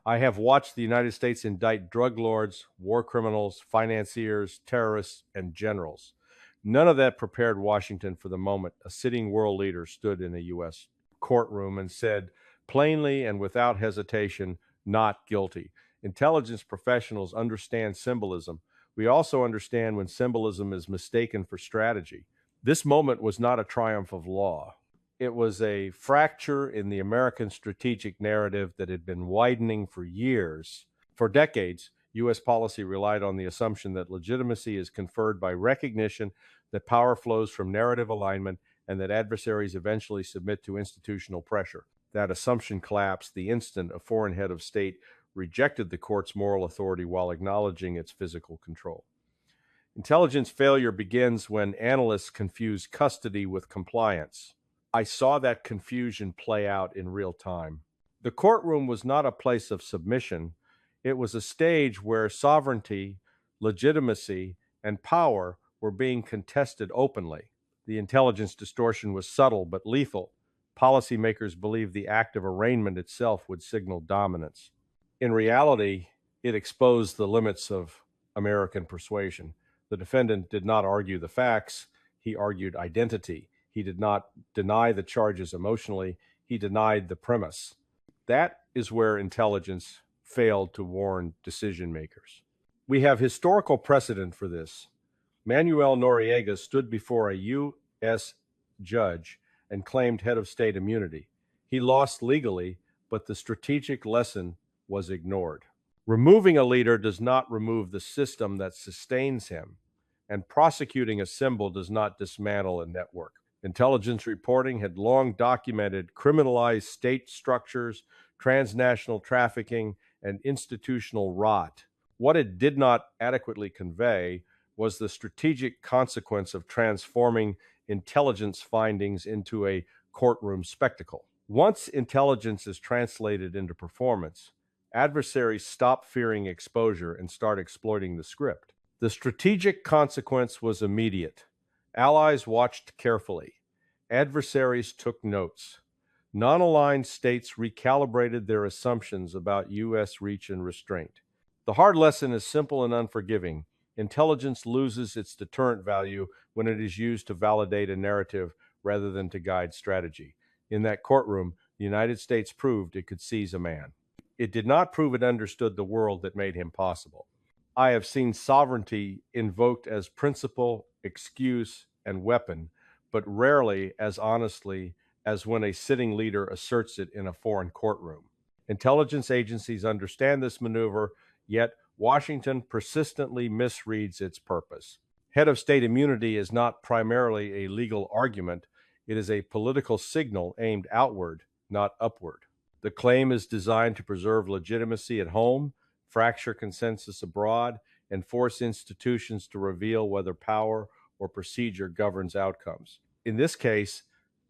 I have watched the United States indict drug lords, war criminals, financiers, terrorists, and generals. None of that prepared Washington for the moment a sitting world leader stood in a U.S. courtroom and said, plainly and without hesitation, not guilty. Intelligence professionals understand symbolism. We also understand when symbolism is mistaken for strategy. This moment was not a triumph of law. It was a fracture in the American strategic narrative that had been widening for years. For decades, U.S. policy relied on the assumption that legitimacy is conferred by recognition that power flows from narrative alignment and that adversaries eventually submit to institutional pressure. That assumption collapsed the instant a foreign head of state rejected the court's moral authority while acknowledging its physical control. Intelligence failure begins when analysts confuse custody with compliance. I saw that confusion play out in real time. The courtroom was not a place of submission. It was a stage where sovereignty, legitimacy, and power were being contested openly. The intelligence distortion was subtle but lethal. Policymakers believed the act of arraignment itself would signal dominance. In reality, it exposed the limits of American persuasion. The defendant did not argue the facts, he argued identity. He did not deny the charges emotionally, he denied the premise. That is where intelligence failed to warn decision makers. We have historical precedent for this. Manuel Noriega stood before a U.S. judge and claimed head of state immunity. He lost legally, but the strategic lesson was ignored. Removing a leader does not remove the system that sustains him, and prosecuting a symbol does not dismantle a network. Intelligence reporting had long documented criminalized state structures, transnational trafficking, and institutional rot. What it did not adequately convey was the strategic consequence of transforming intelligence findings into a courtroom spectacle. Once intelligence is translated into performance, adversaries stop fearing exposure and start exploiting the script. The strategic consequence was immediate. Allies watched carefully. Adversaries took notes. Non-aligned states recalibrated their assumptions about U.S. reach and restraint. The hard lesson is simple and unforgiving. Intelligence loses its deterrent value when it is used to validate a narrative rather than to guide strategy. In that courtroom, the United States proved it could seize a man. It did not prove it understood the world that made him possible. I have seen sovereignty invoked as principle, excuse, and weapon, but rarely as honestly as when a sitting leader asserts it in a foreign courtroom. Intelligence agencies understand this maneuver, yet Washington persistently misreads its purpose. Head of state immunity is not primarily a legal argument, it is a political signal aimed outward, not upward. The claim is designed to preserve legitimacy at home, fracture consensus abroad, and force institutions to reveal whether power or procedure governs outcomes. In this case,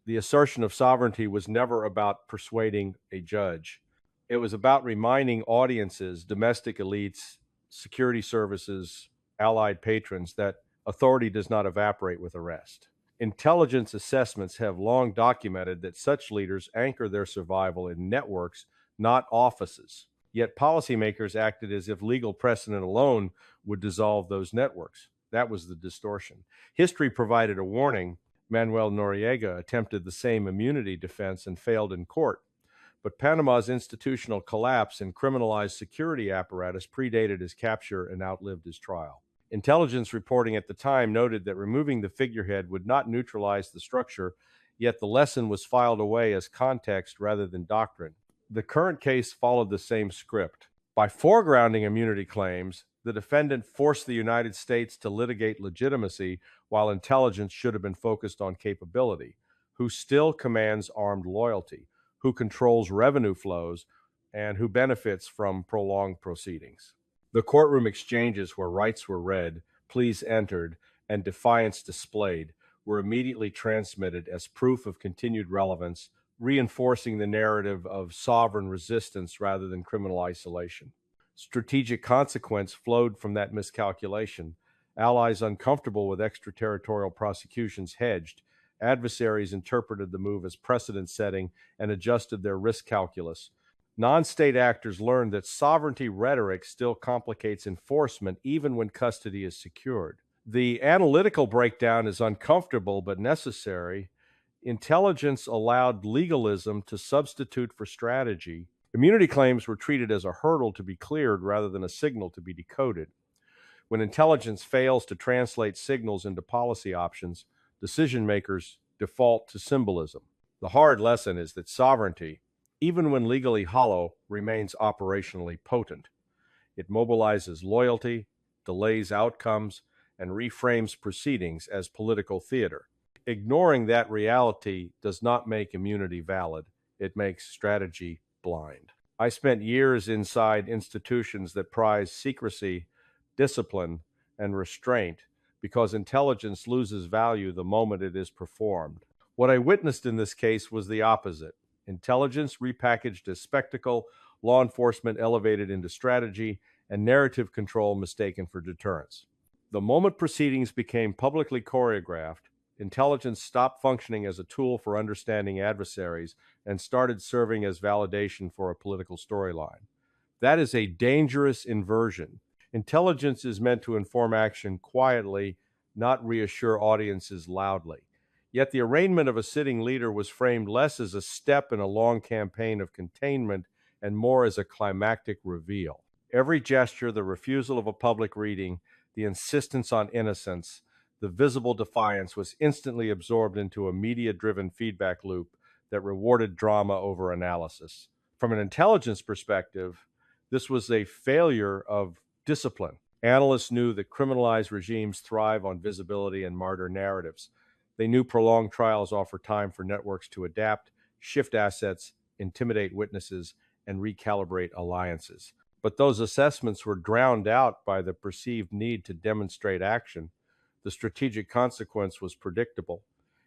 the assertion of sovereignty was never about persuading a judge. It was about reminding audiences, domestic elites, security services, allied patrons, that authority does not evaporate with arrest. Intelligence assessments have long documented that such leaders anchor their survival in networks, not offices. Yet policymakers acted as if legal precedent alone would dissolve those networks. That was the distortion. History provided a warning. Manuel Noriega attempted the same immunity defense and failed in court. But Panama's institutional collapse and criminalized security apparatus predated his capture and outlived his trial. Intelligence reporting at the time noted that removing the figurehead would not neutralize the structure, yet the lesson was filed away as context rather than doctrine. The current case followed the same script. By foregrounding immunity claims, the defendant forced the United States to litigate legitimacy while intelligence should have been focused on capability. Who still commands armed loyalty? Who controls revenue flows? And who benefits from prolonged proceedings? The courtroom exchanges where rights were read, pleas entered, and defiance displayed were immediately transmitted as proof of continued relevance, reinforcing the narrative of sovereign resistance rather than criminal isolation. Strategic consequence flowed from that miscalculation. Allies uncomfortable with extraterritorial prosecutions hedged. Adversaries interpreted the move as precedent setting and adjusted their risk calculus. Non-state actors learned that sovereignty rhetoric still complicates enforcement even when custody is secured. The analytical breakdown is uncomfortable but necessary. Intelligence allowed legalism to substitute for strategy. Immunity claims were treated as a hurdle to be cleared rather than a signal to be decoded. When intelligence fails to translate signals into policy options, decision makers default to symbolism. The hard lesson is that sovereignty, even when legally hollow, remains operationally potent. It mobilizes loyalty, delays outcomes, and reframes proceedings as political theater. Ignoring that reality does not make immunity valid. It makes strategy blind. I spent years inside institutions that prize secrecy, discipline, and restraint because intelligence loses value the moment it is performed. What I witnessed in this case was the opposite. Intelligence repackaged as spectacle, law enforcement elevated into strategy, and narrative control mistaken for deterrence. The moment proceedings became publicly choreographed, intelligence stopped functioning as a tool for understanding adversaries and started serving as validation for a political storyline. That is a dangerous inversion. Intelligence is meant to inform action quietly, not reassure audiences loudly. Yet the arraignment of a sitting leader was framed less as a step in a long campaign of containment and more as a climactic reveal. Every gesture, the refusal of a public reading, the insistence on innocence, the visible defiance was instantly absorbed into a media-driven feedback loop that rewarded drama over analysis. From an intelligence perspective, this was a failure of discipline. Analysts knew that criminalized regimes thrive on visibility and martyr narratives. They knew prolonged trials offer time for networks to adapt, shift assets, intimidate witnesses, and recalibrate alliances. But those assessments were drowned out by the perceived need to demonstrate action. The strategic consequence was predictable.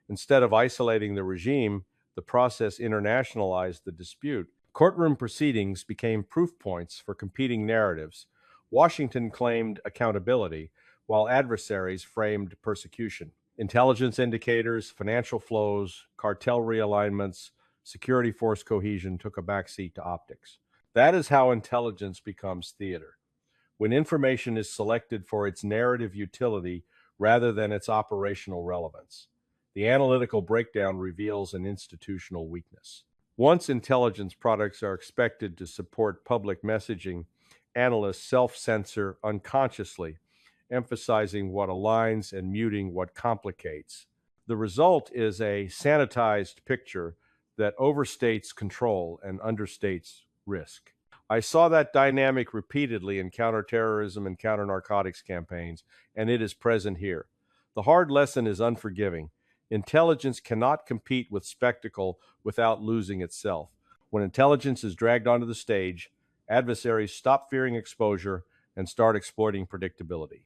Instead of isolating the regime, the process internationalized the dispute. Courtroom proceedings became proof points for competing narratives. Washington claimed accountability, while adversaries framed persecution. Intelligence indicators, financial flows, cartel realignments, security force cohesion took a backseat to optics. That is how intelligence becomes theater. When information is selected for its narrative utility rather than its operational relevance. The analytical breakdown reveals an institutional weakness. Once intelligence products are expected to support public messaging, analysts self-censor unconsciously, emphasizing what aligns and muting what complicates. The result is a sanitized picture that overstates control and understates risk. I saw that dynamic repeatedly in counterterrorism and counter-narcotics campaigns, and it is present here. The hard lesson is unforgiving. Intelligence cannot compete with spectacle without losing itself. When intelligence is dragged onto the stage, adversaries stop fearing exposure and start exploiting predictability.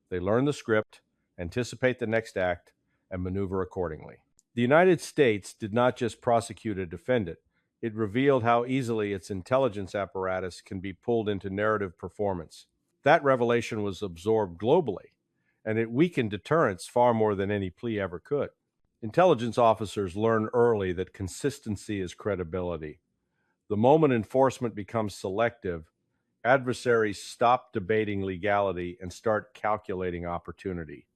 They learn the script, anticipate the next act, and maneuver accordingly. The United States did not just prosecute a defendant. It revealed how easily its intelligence apparatus can be pulled into narrative performance. That revelation was absorbed globally, and it weakened deterrence far more than any plea ever could. Intelligence officers learn early that consistency is credibility. The moment enforcement becomes selective, adversaries stop debating legality and start calculating opportunity.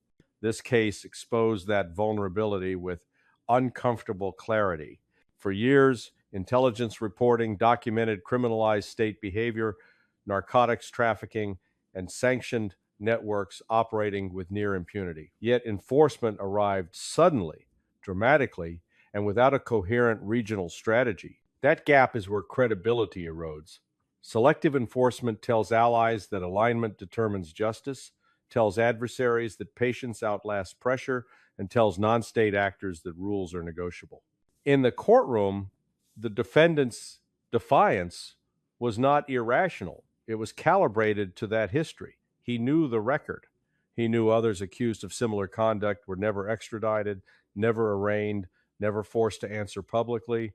This case exposed that vulnerability with uncomfortable clarity. For years, intelligence reporting documented criminalized state behavior, narcotics trafficking, and sanctioned networks operating with near impunity. Yet enforcement arrived suddenly, dramatically, and without a coherent regional strategy. That gap is where credibility erodes. Selective enforcement tells allies that alignment determines justice, tells adversaries that patience outlasts pressure, and tells non-state actors that rules are negotiable. In the courtroom, the defendant's defiance was not irrational. It was calibrated to that history. He knew the record. He knew others accused of similar conduct were never extradited, never arraigned, never forced to answer publicly.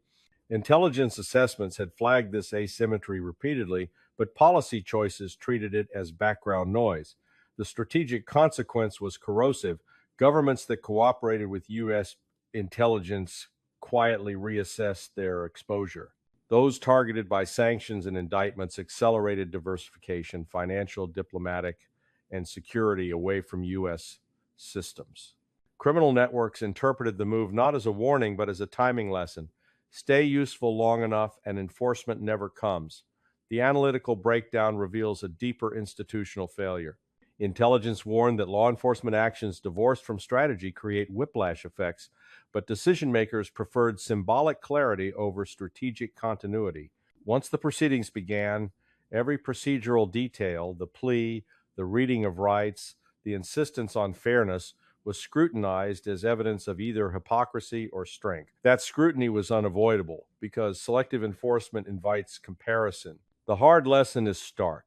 Intelligence assessments had flagged this asymmetry repeatedly, but policy choices treated it as background noise. The strategic consequence was corrosive. Governments that cooperated with U.S. intelligence quietly reassessed their exposure. Those targeted by sanctions and indictments accelerated diversification, financial, diplomatic, and security away from U.S. systems. Criminal networks interpreted the move not as a warning, but as a timing lesson. Stay useful long enough, and enforcement never comes. The analytical breakdown reveals a deeper institutional failure. Intelligence warned that law enforcement actions divorced from strategy create whiplash effects, but decision makers preferred symbolic clarity over strategic continuity. Once the proceedings began, every procedural detail, the plea, the reading of rights, the insistence on fairness, was scrutinized as evidence of either hypocrisy or strength. That scrutiny was unavoidable because selective enforcement invites comparison. The hard lesson is stark.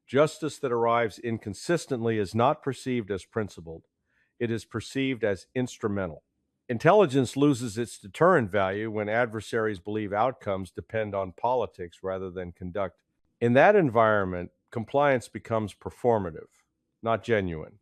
Justice that arrives inconsistently is not perceived as principled. It is perceived as instrumental. Intelligence loses its deterrent value when adversaries believe outcomes depend on politics rather than conduct. In that environment, compliance becomes performative, not genuine.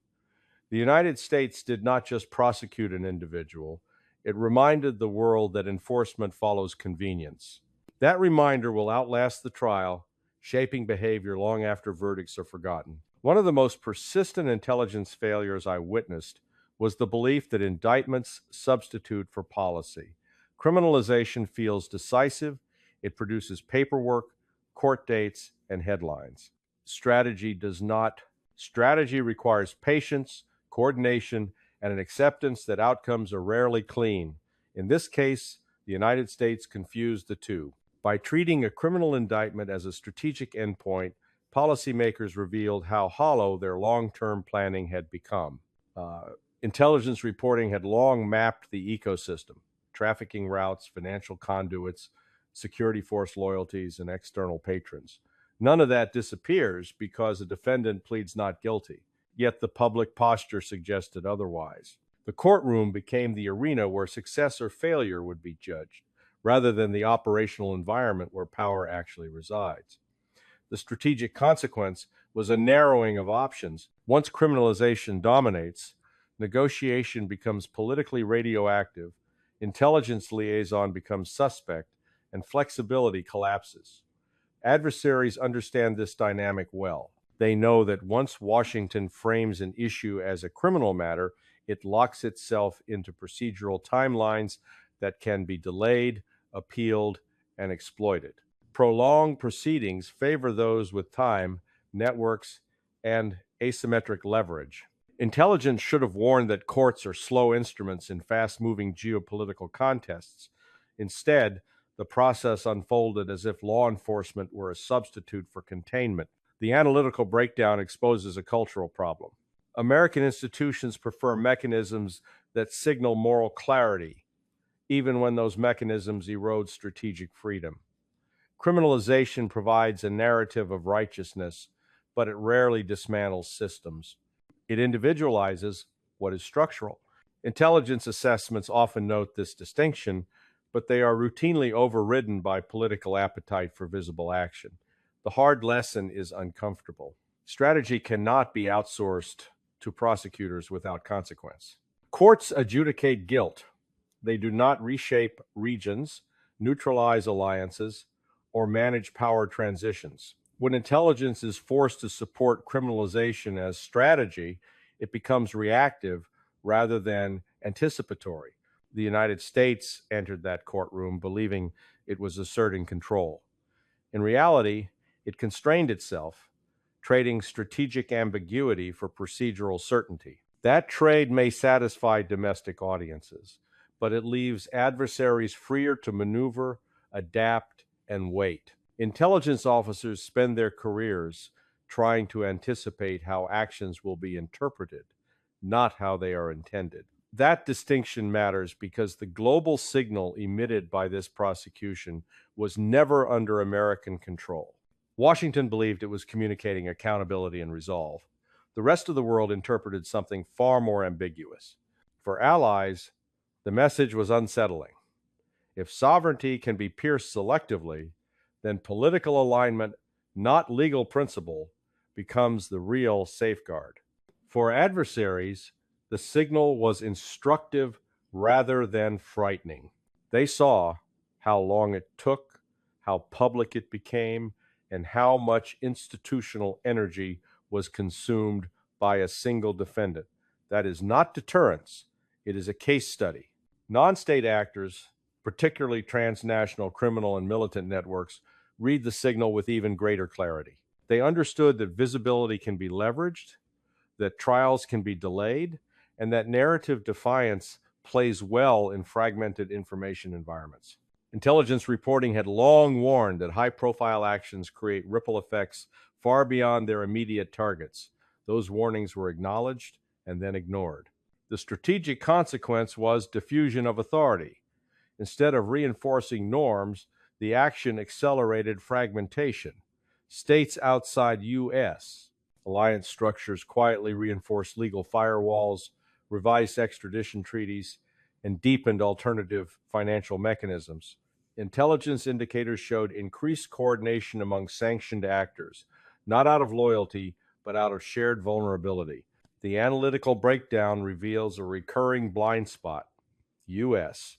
The United States did not just prosecute an individual, it reminded the world that enforcement follows convenience. That reminder will outlast the trial, shaping behavior long after verdicts are forgotten. One of the most persistent intelligence failures I witnessed was the belief that indictments substitute for policy. Criminalization feels decisive, it produces paperwork, court dates, and headlines. Strategy does not. Strategy requires patience, coordination, and an acceptance that outcomes are rarely clean. In this case, the United States confused the two. By treating a criminal indictment as a strategic endpoint, policymakers revealed how hollow their long-term planning had become. Intelligence reporting had long mapped the ecosystem, trafficking routes, financial conduits, security force loyalties, and external patrons. None of that disappears because a defendant pleads not guilty, yet the public posture suggested otherwise. The courtroom became the arena where success or failure would be judged, rather than the operational environment where power actually resides. The strategic consequence was a narrowing of options. Once criminalization dominates, negotiation becomes politically radioactive, intelligence liaison becomes suspect, and flexibility collapses. Adversaries understand this dynamic well. They know that once Washington frames an issue as a criminal matter, it locks itself into procedural timelines that can be delayed, appealed, and exploited. Prolonged proceedings favor those with time, networks, and asymmetric leverage. Intelligence should have warned that courts are slow instruments in fast-moving geopolitical contests. Instead, the process unfolded as if law enforcement were a substitute for containment. The analytical breakdown exposes a cultural problem. American institutions prefer mechanisms that signal moral clarity, even when those mechanisms erode strategic freedom. Criminalization provides a narrative of righteousness, but it rarely dismantles systems. It individualizes what is structural. Intelligence assessments often note this distinction, but they are routinely overridden by political appetite for visible action. The hard lesson is uncomfortable. Strategy cannot be outsourced to prosecutors without consequence. Courts adjudicate guilt. They do not reshape regions, neutralize alliances, or manage power transitions. When intelligence is forced to support criminalization as strategy, it becomes reactive rather than anticipatory. The United States entered that courtroom believing it was asserting control. In reality, it constrained itself, trading strategic ambiguity for procedural certainty. That trade may satisfy domestic audiences, but it leaves adversaries freer to maneuver, adapt, and wait. Intelligence officers spend their careers trying to anticipate how actions will be interpreted, not how they are intended. That distinction matters because the global signal emitted by this prosecution was never under American control. Washington believed it was communicating accountability and resolve. The rest of the world interpreted something far more ambiguous. For allies, the message was unsettling. If sovereignty can be pierced selectively, then political alignment, not legal principle, becomes the real safeguard. For adversaries, the signal was instructive rather than frightening. They saw how long it took, how public it became, and how much institutional energy was consumed by a single defendant. That is not deterrence, it is a case study. Non-state actors, particularly transnational criminal and militant networks, read the signal with even greater clarity. They understood that visibility can be leveraged, that trials can be delayed, and that narrative defiance plays well in fragmented information environments. Intelligence reporting had long warned that high-profile actions create ripple effects far beyond their immediate targets. Those warnings were acknowledged and then ignored. The strategic consequence was diffusion of authority. Instead of reinforcing norms, the action accelerated fragmentation. States outside U.S. alliance structures quietly reinforced legal firewalls, revised extradition treaties, and deepened alternative financial mechanisms. Intelligence indicators showed increased coordination among sanctioned actors, not out of loyalty, but out of shared vulnerability. The analytical breakdown reveals a recurring blind spot. U.S.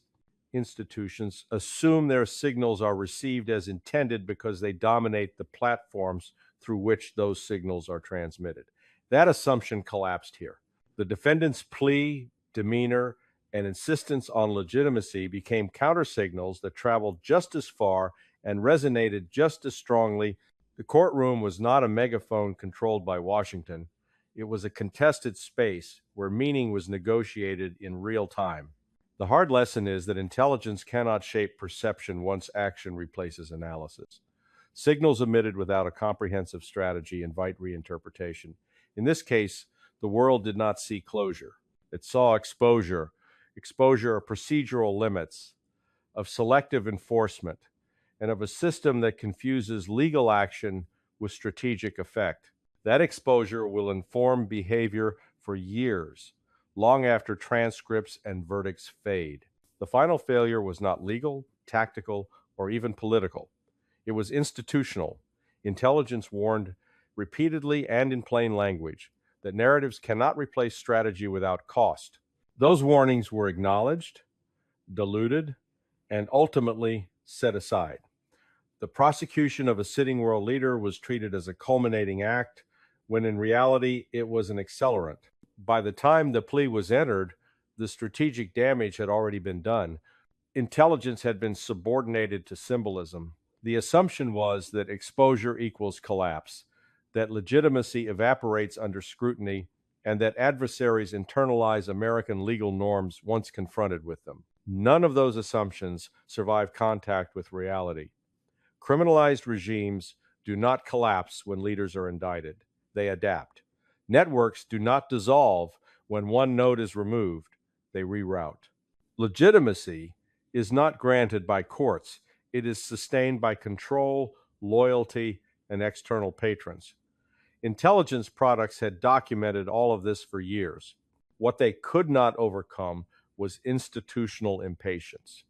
institutions assume their signals are received as intended because they dominate the platforms through which those signals are transmitted. That assumption collapsed here. The defendant's plea, demeanor, and insistence on legitimacy became countersignals that traveled just as far and resonated just as strongly. The courtroom was not a megaphone controlled by Washington. It was a contested space where meaning was negotiated in real time. The hard lesson is that intelligence cannot shape perception once action replaces analysis. Signals emitted without a comprehensive strategy invite reinterpretation. In this case, the world did not see closure. It saw exposure of procedural limits, of selective enforcement, and of a system that confuses legal action with strategic effect. That exposure will inform behavior for years, long after transcripts and verdicts fade. The final failure was not legal, tactical, or even political. It was institutional. Intelligence warned repeatedly and in plain language that narratives cannot replace strategy without cost. Those warnings were acknowledged, diluted, and ultimately set aside. The prosecution of a sitting world leader was treated as a culminating act, when in reality it was an accelerant. By the time the plea was entered, the strategic damage had already been done. Intelligence had been subordinated to symbolism. The assumption was that exposure equals collapse, that legitimacy evaporates under scrutiny, and that adversaries internalize American legal norms once confronted with them. None of those assumptions survive contact with reality. Criminalized regimes do not collapse when leaders are indicted. They adapt. Networks do not dissolve when one node is removed. They reroute. Legitimacy is not granted by courts. It is sustained by control, loyalty, and external patrons. Intelligence products had documented all of this for years. What they could not overcome was institutional impatience.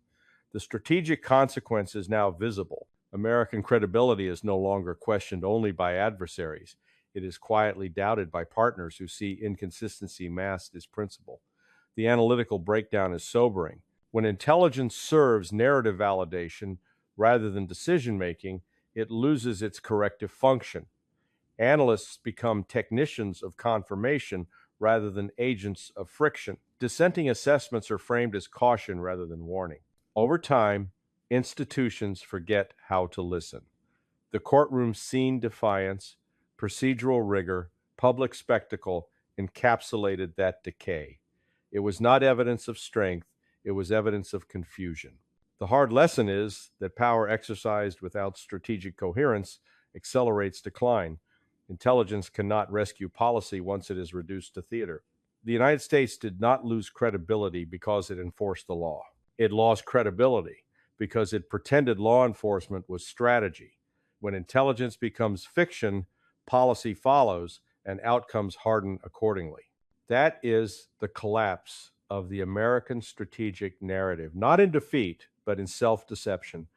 The strategic consequence is now visible. American credibility is no longer questioned only by adversaries. It is quietly doubted by partners who see inconsistency masked as principle. The analytical breakdown is sobering. When intelligence serves narrative validation rather than decision-making, it loses its corrective function. Analysts become technicians of confirmation rather than agents of friction. Dissenting assessments are framed as caution rather than warning. Over time, institutions forget how to listen. The courtroom seen defiance, procedural rigor, public spectacle encapsulated that decay. It was not evidence of strength, it was evidence of confusion. The hard lesson is that power exercised without strategic coherence accelerates decline. Intelligence cannot rescue policy once it is reduced to theater. The United States did not lose credibility because it enforced the law. It lost credibility because it pretended law enforcement was strategy. When intelligence becomes fiction, policy follows, and outcomes harden accordingly. That is the collapse of the American strategic narrative, not in defeat, but in self-deception.